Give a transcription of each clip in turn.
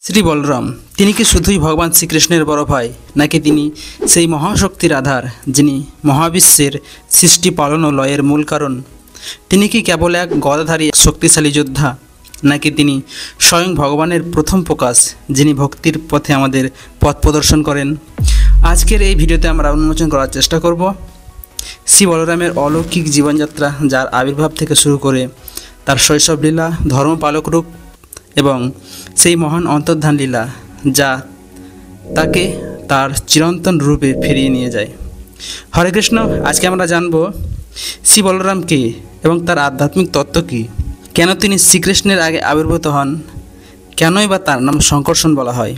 শ্রী বলরাম তিনি কি শুধুই ভগবান শ্রীকৃষ্ণের বড় ভাই, নাকি তিনি সেই মহাশক্তির আধার যিনি মহাবিশ্বের সৃষ্টি পালন ও লয়ের মূল কারণ? তিনি কি কেবল এক গদাধারী শক্তিশালী যোদ্ধা, নাকি তিনি স্বয়ং ভগবানের প্রথম প্রকাশ যিনি ভক্তির পথে আমাদের পথ প্রদর্শন করেন? আজকের এই ভিডিওতে আমরা উন্মোচন করার চেষ্টা করব শ্রী বলরামের অলৌকিক জীবনযাত্রা, যার আবির্ভাব থেকে শুরু করে তার শৈশব লীলা, ধর্মপালক রূপ এবং সেই মহান অন্তর্ধান লীলা যা তাকে তার চিরন্তন রূপে ফিরিয়ে নিয়ে যায়। হরে কৃষ্ণ। আজকে আমরা জানব শ্রী বলরাম কে এবং তার আধ্যাত্মিক তত্ত্ব কী, কেন তিনি শ্রীকৃষ্ণের আগে আবির্ভূত হন, কেনই বা তার নাম শঙ্কর্ষণ বলা হয়,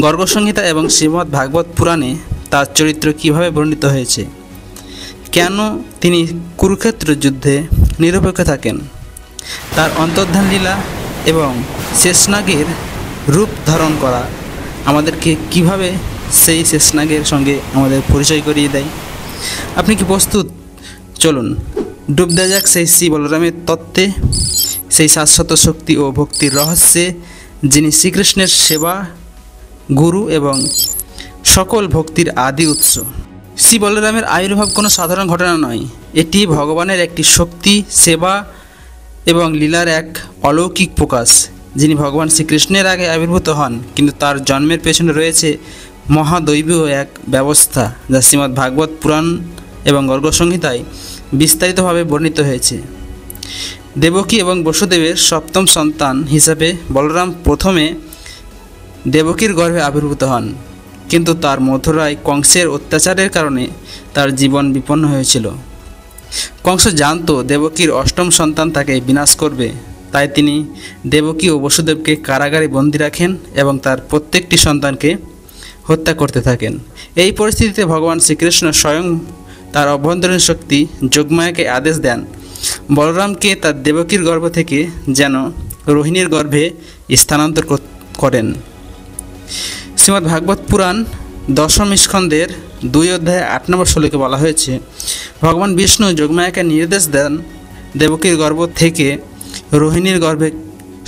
গর্গসংহিতা এবং শ্রীমদ্ ভাগবত পুরাণে তার চরিত্র কীভাবে বর্ণিত হয়েছে, কেন তিনি কুরুক্ষেত্র যুদ্ধে নিরপেক্ষ থাকেন, তার অন্তর্ধান লীলা এবং শেষনাগের রূপ ধারণ করা আমাদেরকে কিভাবে সেই শেষনাগের সঙ্গে আমাদের পরিচয় করিয়ে দেয়। আপনি কি প্রস্তুত? চলুন ডুব দেওয়া যাক সেই শ্রী বলরামের তত্ত্বে, সেই শাশ্বত শক্তি ও ভক্তির রহস্যে, যিনি শ্রীকৃষ্ণের সেবা, গুরু এবং সকল ভক্তির আদি উৎস। শ্রী বলরামের আবির্ভাব কোনো সাধারণ ঘটনা নয়, এটি ভগবানের একটি শক্তি, সেবা এবং লীলার এক অলৌকিক প্রকাশ। যিনি ভগবান শ্রীকৃষ্ণের আগে আবির্ভূত হন, কিন্তু তার জন্মের পেছনে রয়েছে মহাদৈবীয় এক ব্যবস্থা যা শ্রীমদ্ ভাগবত পুরাণ এবং গর্গসংহিতায় বিস্তারিতভাবে বর্ণিত হয়েছে। দেবকী এবং বসুদেবের সপ্তম সন্তান হিসাবে বলরাম প্রথমে দেবকীর গর্ভে আবির্ভূত হন, কিন্তু তার মথুরায় কংসের অত্যাচারের কারণে তার জীবন বিপন্ন হয়েছিল। কংস জানত দেবকীর অষ্টম সন্তান তাকে বিনাশ করবে, তাই তিনি দেবকী ও বসুদেবকে কারাগারে বন্দী রাখেন এবং তার প্রত্যেকটি সন্তানকে হত্যা করতে থাকেন। এই পরিস্থিতিতে ভগবান শ্রীকৃষ্ণ স্বয়ং তার অভ্যন্তরীণ শক্তি যোগমায়াকে আদেশ দেন বলরামকে তার দেবকীর গর্ভ থেকে যেন রোহিণীর গর্ভে স্থানান্তর করেন। শ্রীমদ্ ভাগবত পুরাণ দশম স্কন্ধের 2 অধ্যায় 8 নম্বর শ্লোকে বলা হয়েছে, ভগবান বিষ্ণু যোগমায়াকে নির্দেশ দেন দেবকীর গর্ভ থেকে রোহিণীর গর্ভে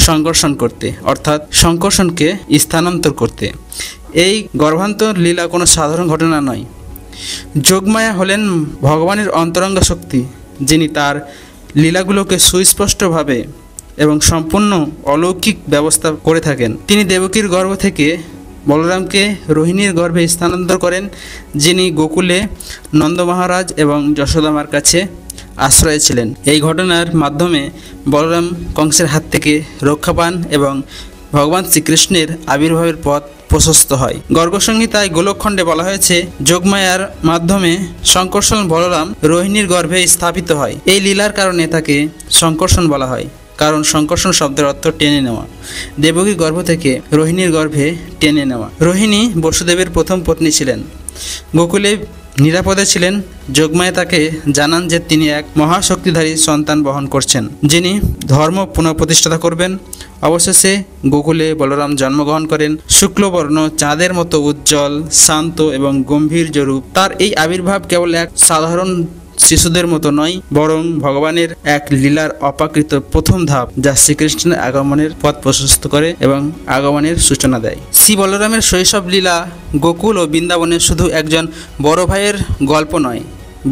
সংকর্ষণ করতে, অর্থাৎ সংকর্ষণকে স্থানান্তর করতে। এই গর্ভান্তর লীলা কোনো সাধারণ ঘটনা নয়। যোগমায়া হলেন ভগবানের অন্তরঙ্গ শক্তি, যিনি তার লীলাগুলোকে সুস্পষ্টভাবে এবং সম্পূর্ণ অলৌকিক ব্যবস্থা করে থাকেন। তিনি দেবকীর গর্ভ থেকে বলরামকে রোহিণীর গর্ভে স্থানান্তর করেন, যিনি গোকুলে নন্দ মহারাজ এবং যশোদামার কাছে আশ্রয়ে ছিলেন। এই ঘটনার মাধ্যমে বলরাম কংসের হাত থেকে রক্ষা পান এবং ভগবান শ্রীকৃষ্ণের আবির্ভাবের পথ প্রশস্ত হয়। গর্গসংহিতায় গোলকখণ্ডে বলা হয়েছে, যোগমায়ার মাধ্যমে শঙ্কর্ষণ বলরাম রোহিণীর গর্ভে স্থাপিত হয়। এই লীলার কারণে তাকে শঙ্কর্ষণ বলা হয়, কারণ শঙ্কর্ষণ শব্দের অর্থ টেনে নেওয়া। দেবকীর গর্ভ থেকে রোহিণীর গর্ভে টেনে নেওয়া। রোহিণী বসুদেবের প্রথম পত্নী ছিলেন, গোকুলে নিরাপদে ছিলেন। যোগমায়া তাকে জানান যে তিনি এক মহাশক্তিধারী সন্তান বহন করছেন, যিনি ধর্ম পুনঃপ্রতিষ্ঠা করবেন। অবশেষে গোকুলে বলরাম জন্মগ্রহণ করেন। শুক্লবর্ণ চাঁদের মতো উজ্জ্বল, শান্ত এবং গম্ভীর রূপ। তার এই আবির্ভাব কেবল এক সাধারণ শিশুদের মতো নয়, বরং ভগবানের এক লীলার অপাকৃত প্রথম ধাপ, যা শ্রীকৃষ্ণের আগমনের পথ প্রশস্ত করে এবং আগমনের সূচনা দেয়। শ্রী বলরামের শৈশব লীলা গোকুল ও বৃন্দাবনের শুধু একজন বড় ভাইয়ের গল্প নয়,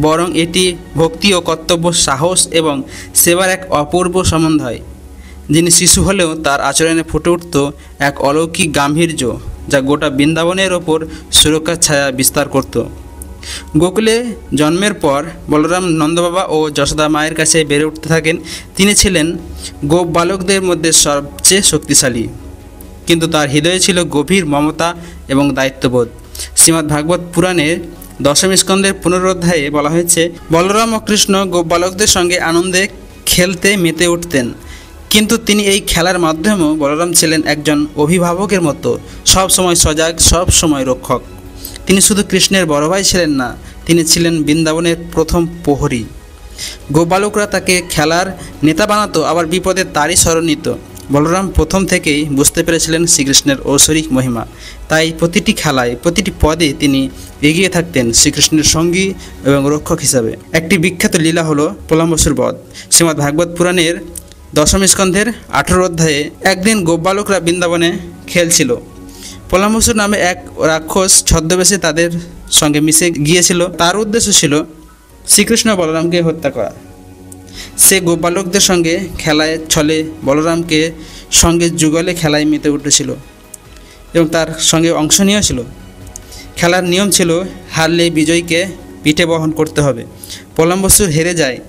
বরং এটি ভক্তি ও কর্তব্য, সাহস এবং সেবার এক অপূর্ব সমন্বয়। যিনি শিশু হলেও তার আচরণে ফুটে উঠত এক অলৌকিক গাম্ভীর্য, যা গোটা বৃন্দাবনের ওপর সুরক্ষার ছায়া বিস্তার করত। গোকুলে জন্মের পর বলরাম নন্দবাবা ও যশোদা মায়ের কাছে বেড়ে উঠতে থাকেন। তিনি ছিলেন গোপ বালকদের মধ্যে সবচেয়ে শক্তিশালী, কিন্তু তার হৃদয়ে ছিল গভীর মমতা এবং দায়িত্ববোধ। শ্রীমদ্ ভাগবত পুরাণের দশম স্কন্ধের 15 অধ্যায়ে বলা হয়েছে, বলরাম ও কৃষ্ণ গোপ বালকদের সঙ্গে আনন্দে খেলতে মেতে উঠতেন, কিন্তু তিনি এই খেলার মাধ্যমেও বলরাম ছিলেন একজন অভিভাবকের মতো, সব সময় সজাগ, সব সময় রক্ষক। তিনি শুধু কৃষ্ণের বড় ভাই ছিলেন না, তিনি ছিলেন বৃন্দাবনের প্রথম প্রহরী। গোপালকরা তাকে খেলার নেতা বানাতো, আবার বিপদে তারই শরণ নিত। বলরাম প্রথম থেকেই বুঝতে পেরেছিলেন শ্রীকৃষ্ণের ঐশ্বরিক মহিমা, তাই প্রতিটি খেলায়, প্রতিটি পদে তিনি এগিয়ে থাকতেন শ্রীকৃষ্ণের সঙ্গী এবং রক্ষক হিসাবে। একটি বিখ্যাত লীলা হলো প্রলম্বসুর বধ। শ্রীমদ্ ভাগবত পুরাণের দশম স্কন্ধের 18 অধ্যায়ে একদিন গোপবালকরা বৃন্দাবনে খেলছিল। পলামবসু নামে এক রাক্ষস ছদ্মবেশে তাদের সঙ্গে মিশে গিয়েছিল। তার উদ্দেশ্য ছিল শ্রীকৃষ্ণ বলরামকে হত্যা করা। সে গোপবালকদের সঙ্গে খেলায় ছলে বলরামকে সঙ্গে যুগলে খেলায় মেতে উঠেছিল এবং তার সঙ্গে অংশ নিয়েছিল। খেলার নিয়ম ছিল হারলে বিজয়ীকে পিঠে বহন করতে হবে। পলামবসু হেরে যায়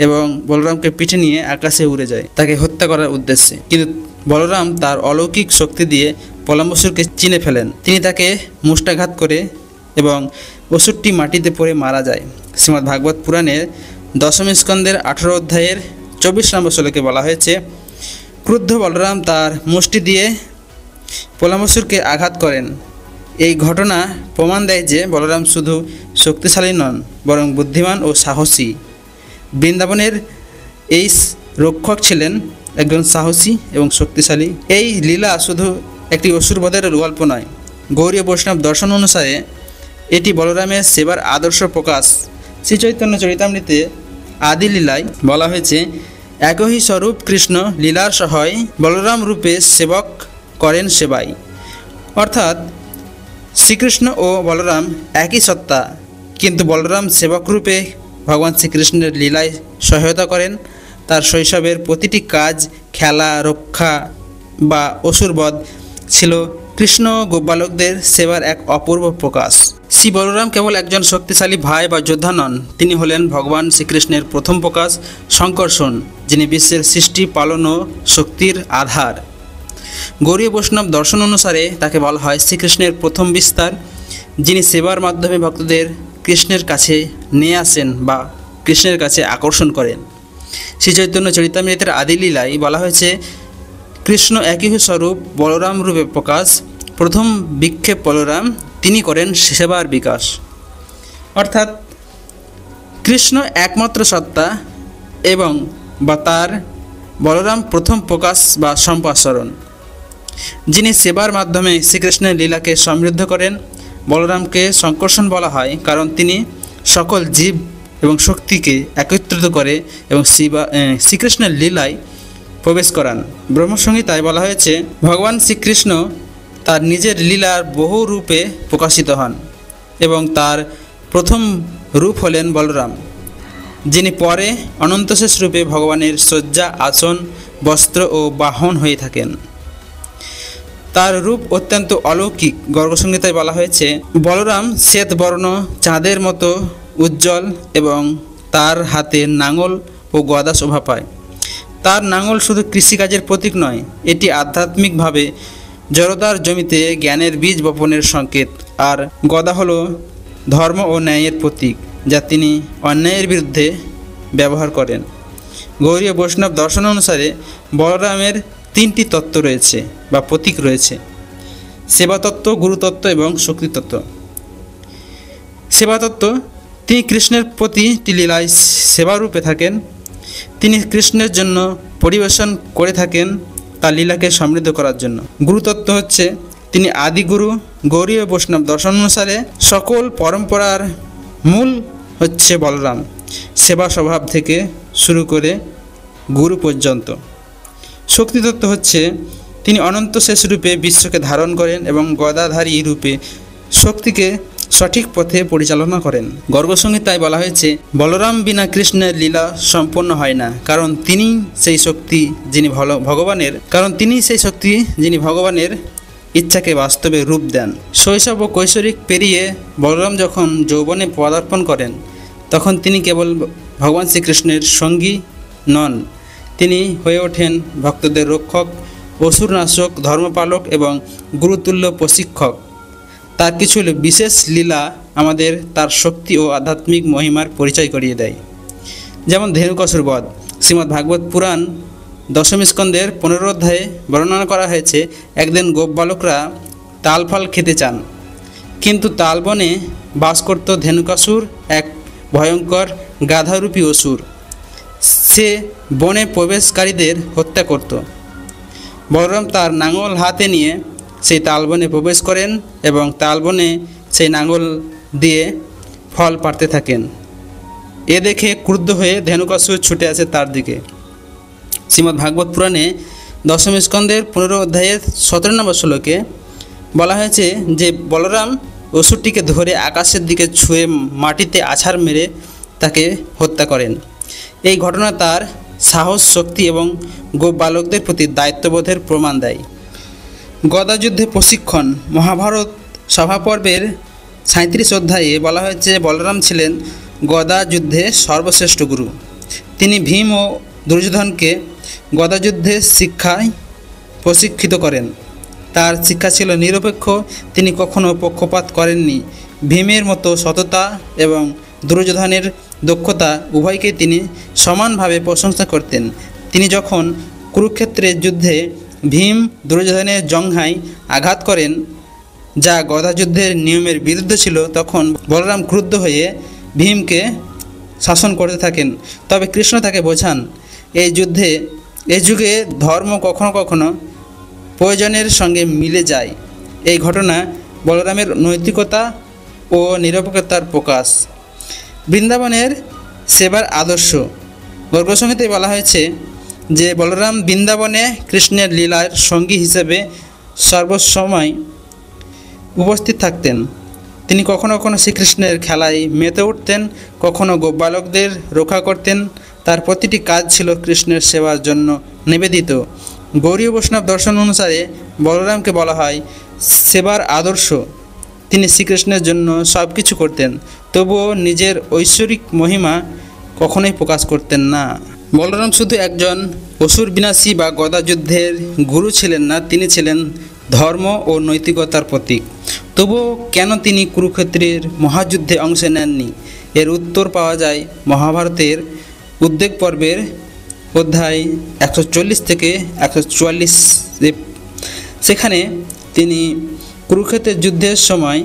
এবং বলরামকে পিঠে নিয়ে আকাশে উড়ে যায় তাকে হত্যা করার উদ্দেশ্যে। কিন্তু বলরাম তার অলৌকিক শক্তি দিয়ে পলামবসুকে চিনে ফেলেন। তিনি তাকে মুষ্টাঘাত করে এবং অসুরটি মাটিতে পড়ে মারা যায়। শ্রীমদ্ ভাগবত পুরাণের দশম স্কন্ধের 18 অধ্যায়ের 24 নম্বর শ্লোকে বলা হয়েছে, ক্রুদ্ধ বলরাম তার মুষ্টি দিয়ে পলামবসুরকে আঘাত করেন। এই ঘটনা প্রমাণ দেয় যে বলরাম শুধু শক্তিশালী নন, বরং বুদ্ধিমান ও সাহসী। বৃন্দাবনের এই রক্ষক ছিলেন একজন সাহসী এবং শক্তিশালী। এই লীলা শুধু একটি অসুরবধের গল্প নয়, গৌড়ীয় বৈষ্ণব দর্শন অনুসারে এটি বলরামের সেবার আদর্শ প্রকাশ। শ্রীচৈতন্য চরিতামৃতে আদি লীলায় বলা হয়েছে, একই স্বরূপ কৃষ্ণ লীলার সহায় বলরাম রূপে সেবক করেন সেবাই। অর্থাৎ শ্রীকৃষ্ণ ও বলরাম একই সত্তা, কিন্তু বলরাম সেবক রূপে ভগবান শ্রীকৃষ্ণের লীলায় সহায়তা করেন। তার শৈশবের প্রতিটি কাজ, খেলা, রক্ষা বা অসুরবধ ছিল কৃষ্ণ গোপবালকদের সেবার এক অপূর্ব প্রকাশ। শ্রী বলরাম কেবল একজন শক্তিশালী ভাই বা যোদ্ধা নন, তিনি হলেন ভগবান শ্রীকৃষ্ণের প্রথম প্রকাশ শঙ্কর্ষণ, যিনি বিশ্বের সৃষ্টি, পালন ও শক্তির আধার। গৌড়ীয় বৈষ্ণব দর্শন অনুসারে তাকে বলা হয় শ্রীকৃষ্ণের প্রথম বিস্তার, যিনি সেবার মাধ্যমে ভক্তদের কৃষ্ণের কাছে নিয়ে আসেন বা কৃষ্ণের কাছে আকর্ষণ করেন। শ্রীচৈতন্য চরিতামৃতের আদি লীলায় বলা হয়েছে, কৃষ্ণ একই স্বরূপ বলরাম রূপে প্রকাশ, প্রথম বিক্ষেপ বলরাম, তিনি করেন সেবার বিকাশ। অর্থাৎ কৃষ্ণ একমাত্র সত্তা এবং বা তার বলরাম প্রথম প্রকাশ বা সম্প্রসারণ, যিনি সেবার মাধ্যমে শ্রীকৃষ্ণের লীলাকে সমৃদ্ধ করেন। বলরামকে শঙ্কর্ষণ বলা হয় কারণ তিনি সকল জীব এবং শক্তিকে একত্রিত করে এবং শ্রীকৃষ্ণের লীলায় প্রবেশ করান। ব্রহ্মসংহিতায় বলা হয়েছে, ভগবান শ্রীকৃষ্ণ তার নিজের লীলার বহু রূপে প্রকাশিত হন এবং তার প্রথম রূপ হলেন বলরাম, যিনি পরে অনন্তশেষ রূপে ভগবানের শয্যা, আসন, বস্ত্র ও বাহন হয়ে থাকেন। তার রূপ অত্যন্ত অলৌকিক। গর্গসংহিতায় বলা হয়েছে, বলরাম শ্বেতবর্ণ চাঁদের মতো উজ্জ্বল এবং তার হাতে নাঙল ও গদা শোভা পায়। তার নাঙল শুধু কৃষিকাজের প্রতীক নয়, এটি আধ্যাত্মিকভাবে জড়তার জমিতে জ্ঞানের বীজ বপনের সংকেত, আর গদা হলো ধর্ম ও ন্যায়ের প্রতীক, যা তিনি অন্যায়ের বিরুদ্ধে ব্যবহার করেন। গৌড়ীয় বৈষ্ণব দর্শন অনুসারে বলরামের 3টি তত্ত্ব রয়েছে বা প্রতীক রয়েছে: সেবাতত্ত্ব, গুরুতত্ত্ব এবং শক্তিতত্ত্ব। সেবাতত্ত্ব, তিনি কৃষ্ণের প্রতিটি লীলায় সেবারূপে থাকেন। তিনি কৃষ্ণের জন্য পরিবেশন করে থাকেন তার লীলাকে সমৃদ্ধ করার জন্য। গুরুতত্ত্ব হচ্ছে তিনি আদিগুরু। গৌড়ীয় বৈষ্ণব দর্শন অনুসারে সকল পরম্পরার মূল হচ্ছে বলরাম, সেবা স্বভাব থেকে শুরু করে গুরু পর্যন্ত। শক্তিতত্ত্ব হচ্ছে তিনি অনন্ত শেষ রূপে বিশ্বকে ধারণ করেন এবং গদাধারী রূপে শক্তিকে সঠিক পথে পরিচালনা করেন। গর্গসংহিতায় বলা হয়েছে, বলরাম বিনা কৃষ্ণের লীলা সম্পন্ন হয় না, কারণ তিনি সেই শক্তি যিনি ভগবানের ইচ্ছাকে বাস্তবে রূপ দেন। শৈশব ও কৈশোরিক পেরিয়ে বলরাম যখন যৌবনে পদার্পণ করেন, তখন তিনি কেবল ভগবান শ্রীকৃষ্ণের সঙ্গী নন, তিনি হয়ে ওঠেন ভক্তদের রক্ষক, অসুরনাশক, ধর্মপালক এবং গুরুতুল্য প্রশিক্ষক। তার কিছু বিশেষ লীলা আমাদের তার শক্তি ও আধ্যাত্মিক মহিমার পরিচয় করিয়ে দেয়। যেমন ধেনুকাসুর বধ। শ্রীমদ্ ভাগবত পুরাণ দশম স্কন্ধের 15 অধ্যায়ে বর্ণনা করা হয়েছে, একদিন গোপবালকরা তালফল খেতে চান, কিন্তু তালবনে বাস করত ধেনুকাসুর, এক ভয়ঙ্কর গাধারূপী অসুর। সে বনে প্রবেশকারীদের হত্যা করত। বলরাম তার নাঙল হাতে নিয়ে সেই তালবনে প্রবেশ করেন এবং তালবনে সেই নাঙল দিয়ে ফল পাড়তে থাকেন। এ দেখে ক্রুদ্ধ হয়ে ধেনুকাসুর ছুটে আসে তার দিকে। শ্রীমদ্ ভাগবত পুরাণে দশম স্কন্ধের 15 অধ্যায়ের 17 নম্বর শ্লোকে বলা হয়েছে যে বলরাম অসুরটিকে ধরে আকাশের দিকে ছুঁয়ে মাটিতে আছাড় মেরে তাকে হত্যা করেন। এই ঘটনা তার সাহস, শক্তি এবং গোপ বালকদের প্রতি দায়িত্ববোধের প্রমাণ দেয়। গদাযুদ্ধে প্রশিক্ষণ। মহাভারত সভা পর্বের 37 অধ্যায়ে বলা হয়েছে বলরাম ছিলেন গদা যুদ্ধে সর্বশ্রেষ্ঠ গুরু। তিনি ভীম ও দুর্যোধনকে গদাযুদ্ধের শিক্ষায় প্রশিক্ষিত করেন। তার শিক্ষা ছিল নিরপেক্ষ, তিনি কখনো পক্ষপাত করেননি। ভীমের মতো সততা এবং দুর্যোধনের দক্ষতা উভয়কেই তিনি সমানভাবে প্রশংসা করতেন। তিনি যখন কুরুক্ষেত্রের যুদ্ধে ভীম দুর্যোধনের জঙ্ঘায় আঘাত করেন, যা গদাযুদ্ধের নিয়মের বিরুদ্ধে ছিল, তখন বলরাম ক্রুদ্ধ হয়ে ভীমকে শাসন করতে থাকেন। তবে কৃষ্ণ তাকে বোঝান, এই যুগে ধর্ম কখনো কখনো প্রয়োজনের সঙ্গে মিলে যায়। এই ঘটনা বলরামের নৈতিকতা ও নিরপেক্ষতার প্রকাশ। বৃন্দাবনের সেবার আদর্শ। গর্গসংহিতায় বলা হয়েছে যে বলরাম বৃন্দাবনে কৃষ্ণের লীলার সঙ্গী হিসেবে সর্বসময় উপস্থিত থাকতেন। তিনি কখনো কখনো শ্রীকৃষ্ণের খেলায় মেতে উঠতেন, কখনো গোপবালকদের রক্ষা করতেন। তার প্রতিটি কাজ ছিল কৃষ্ণের সেবার জন্য নিবেদিত। গৌড়ীয় বৈষ্ণব দর্শন অনুসারে বলরামকে বলা হয় সেবার আদর্শ। তিনি শ্রীকৃষ্ণের জন্য সব কিছু করতেন, তবুও নিজের ঐশ্বরিক মহিমা কখনোই প্রকাশ করতেন না। বলরাম শুধু একজন অসুর বিনাশী বা গদাযুদ্ধের গুরু ছিলেন না, তিনি ছিলেন ধর্ম ও নৈতিকতার প্রতীক। তবুও কেন তিনি কুরুক্ষেত্রের মহাযুদ্ধে অংশ নেননি? এর উত্তর পাওয়া যায় মহাভারতের উদ্বেগ পর্বের অধ্যায় 140 থেকে 144। সেখানে তিনি কুরুক্ষেত্রের যুদ্ধের সময়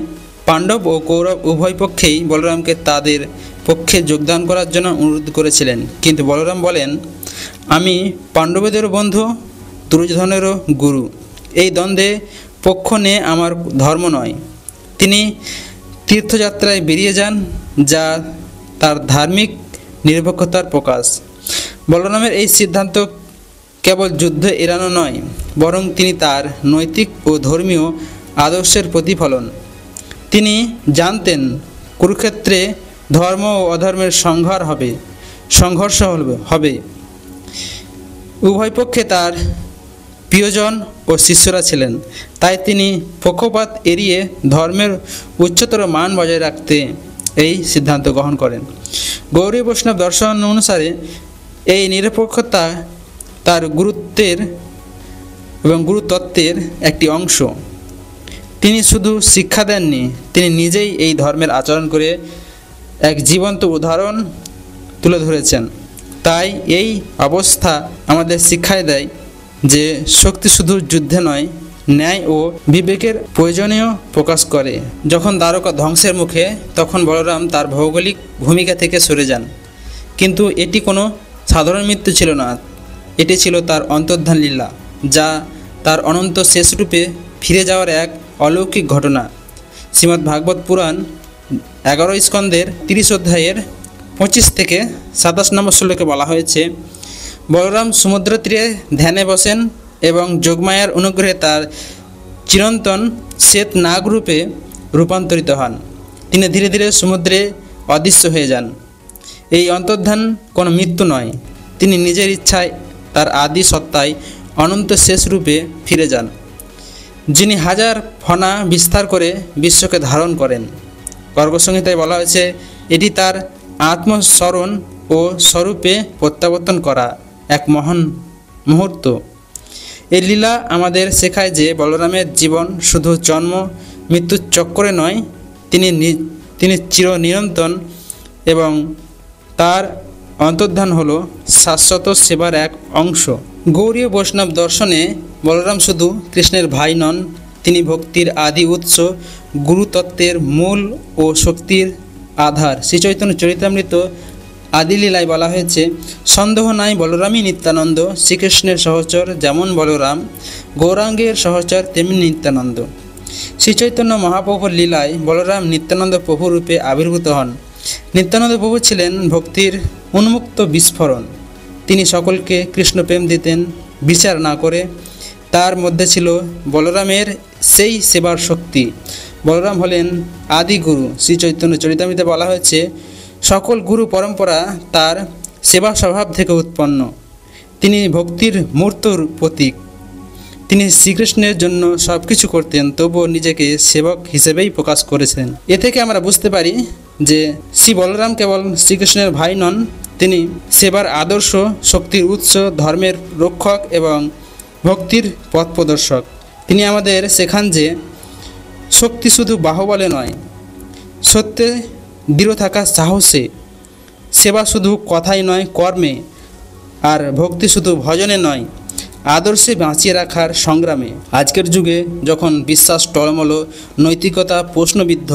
পাণ্ডব ও কৌরব উভয় পক্ষেই বলরামকে তাদের পক্ষে যোগদান করার জন্য অনুরোধ করেছিলেন, কিন্তু বলরাম বলেন, আমি পাণ্ডবদেরও বন্ধু, দুর্যোধনেরও গুরু। এই দ্বন্দ্বে পক্ষ নিয়ে আমার ধর্ম নয়। তিনি তীর্থযাত্রায় বেরিয়ে যান, যা তার ধার্মিক নিরপেক্ষতার প্রকাশ। বলরামের এই সিদ্ধান্ত কেবল যুদ্ধ এড়ানো নয়, বরং তিনি তার নৈতিক ও ধর্মীয় আদর্শের প্রতিফলন। তিনি জানতেন কুরুক্ষেত্রে ধর্ম ও অধর্মের সংঘর্ষ হবে। উভয় পক্ষে তার প্রিয়জন ও শিষ্যরা ছিলেন, তাই তিনি পক্ষপাত এড়িয়ে ধর্মের উচ্চতর মান বজায় রাখতে এই সিদ্ধান্ত গ্রহণ করেন। গৌড়ী বৈষ্ণব দর্শন অনুসারে এই নিরপেক্ষতা তার গুরুতত্ত্বের একটি অংশ। তিনি শুধু শিক্ষা দেননি, তিনি নিজেই এই ধর্মের আচরণ করে এক জীবন্ত উদাহরণ তুলে ধরেছেন। তাই এই অবস্থা আমাদের শিক্ষায় দেয় যে শক্তি শুধু যুদ্ধে নয়, ন্যায় ও বিবেকের প্রয়োজনীয় প্রকাশ করে। যখন দ্বারকা ধ্বংসের মুখে, তখন বলরাম তার ভৌগোলিক ভূমিকা থেকে সরে যান, কিন্তু এটি কোনো সাধারণ মৃত্যু ছিল না, এটি ছিল তার অন্তর্ধান লীলা, যা তার অনন্ত শেষ রূপে ফিরে যাওয়ার এক অলৌকিক ঘটনা। শ্রীমদ্ ভাগবত পুরাণ 11 স্কন্ধের 30 অধ্যায়ের 25 থেকে 27 নম্বর শ্লোকে বলা হয়েছে, বলরাম সমুদ্র তীরে ধ্যানে বসেন এবং যোগমায়ার অনুগ্রহে তার চিরন্তন শ্বেত নাগ রূপে রূপান্তরিত হন। তিনি ধীরে ধীরে সমুদ্রে অদৃশ্য হয়ে যান। এই অন্তর্ধান কোনো মৃত্যু নয়, তিনি নিজের ইচ্ছায় তার আদি সত্তায় অনন্ত শেষ রূপে ফিরে যান, যিনি হাজার ফণা বিস্তার করে বিশ্বকে ধারণ করেন। গর্গসংহিতায় বলা হয়েছে এটি তার আত্মস্মরণ ও স্বরূপে প্রত্যাবর্তন করা এক মহান মুহূর্ত। এই লীলা আমাদের শেখায় যে বলরামের জীবন শুধু জন্ম মৃত্যুর চক্করে নয়, তিনি চিরনিরন্তন এবং তার অন্তর্ধান হল শাশ্বত সেবার এক অংশ। গৌড়ীয় বৈষ্ণব দর্শনে বলরাম শুধু কৃষ্ণের ভাই নন, তিনি ভক্তির আদি উৎস, গুরুতত্ত্বের মূল ও শক্তির আধার। শ্রীচৈতন্য চরিতামৃত আদিলীলায় বলা হয়েছে, সন্দেহ নাই বলরামই নিত্যানন্দ, শ্রীকৃষ্ণের সহচর যেমন বলরাম, গৌরাঙ্গের সহচর তেমনি নিত্যানন্দ। শ্রীচৈতন্য মহাপ্রভুর লীলায় বলরাম নিত্যানন্দ প্রভু রূপে আবির্ভূত হন। নিত্যানন্দ প্রভু ছিলেন ভক্তির উন্মুক্ত বিস্ফোরণ। তিনি সকলকে কৃষ্ণ প্রেম দিতেন বিচার না করে। তার মধ্যে ছিল বলরামের সেই সেবার শক্তি। বলরাম হলেন আদি গুরু। শ্রী চৈতন্য চরিতামৃতে বলা হয়েছে, সকল গুরু পরম্পরা তার সেবা স্বভাব থেকে উৎপন্ন। তিনি ভক্তির মূর্তর প্রতীক। তিনি শ্রীকৃষ্ণের জন্য সব কিছু করতেন, তবুও নিজেকে সেবক হিসেবেই প্রকাশ করেছেন। এ থেকে আমরা বুঝতে পারি যে শ্রী বলরাম কেবল শ্রীকৃষ্ণের ভাই নন, তিনি সেবার আদর্শ, শক্তির উৎস, ধর্মের রক্ষক এবং ভক্তির পথ প্রদর্শক। তিনি আমাদের শেখান যে শক্তি শুধু বাহুবলে নয়, সত্যে দৃঢ় থাকার সাহসে, সেবা শুধু কথাই নয় কর্মে, আর ভক্তি শুধু ভজনে নয় আদর্শে বাঁচিয়ে রাখার সংগ্রামে। আজকের যুগে যখন বিশ্বাস টলমল, নৈতিকতা প্রশ্নবিদ্ধ,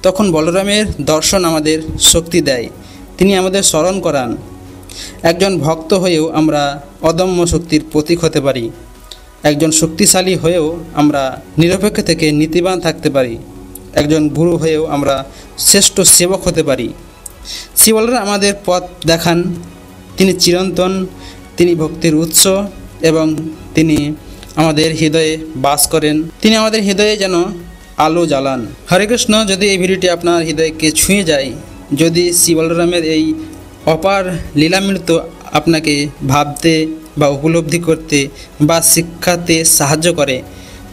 তখন বলরামের দর্শন আমাদের শক্তি দেয়। তিনি আমাদের স্মরণ করান, একজন ভক্ত হয়েও আমরা অদম্য শক্তির প্রতীক হতে পারি। একজন শক্তিশালী হয়েও আমরা নিরপেক্ষ থেকে নীতিবান থাকতে পারি। একজন গুরু হয়েও আমরা শ্রেষ্ঠ সেবক হতে পারি। শ্রী বলরাম আমাদের পথ দেখান। তিনি চিরন্তন, তিনি ভক্তির উৎস এবং তিনি আমাদের হৃদয়ে বাস করেন। তিনি আমাদের হৃদয়ে যেন আলো জ্বালান। হরে কৃষ্ণ। যদি এই ভিডিওটি আপনার হৃদয়কে ছুঁয়ে যায়, যদি শ্রী বলরামের এই অপার লীলামৃত আপনাকে ভাবতে বা উপলব্ধি করতে বা শিক্ষাতে সাহায্য করে,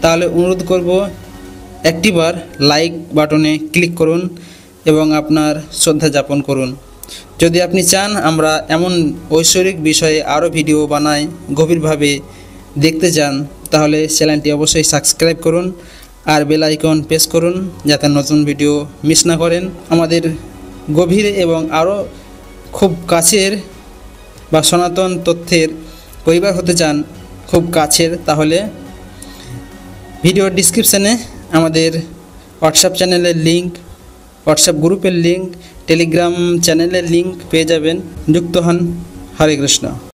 তাহলে অনুরোধ করব একটিবার লাইক বাটনে ক্লিক করুন এবং আপনার শ্রদ্ধা যাপন করুন। যদি আপনি চান আমরা এমন ঐশ্বরিক বিষয়ে আরও ভিডিও বানাই, গভীরভাবে দেখতে চান, তাহলে চ্যানেলটি অবশ্যই সাবস্ক্রাইব করুন আর বেল আইকন প্রেস করুন, যাতে নতুন ভিডিও মিস না করেন। আমাদের গভীরে এবং আরও খুব কাছের বা সনাতন তথ্যের পরিবার হতে চান খুব কাছের, তাহলে ভিডিওর ডিসক্রিপশানে আমাদের হোয়াটসঅ্যাপ চ্যানেলের লিঙ্ক, হোয়াটসঅ্যাপ গ্রুপের লিঙ্ক, টেলিগ্রাম চ্যানেলের লিঙ্ক পেয়ে যাবেন। যুক্ত হন। হরে কৃষ্ণ।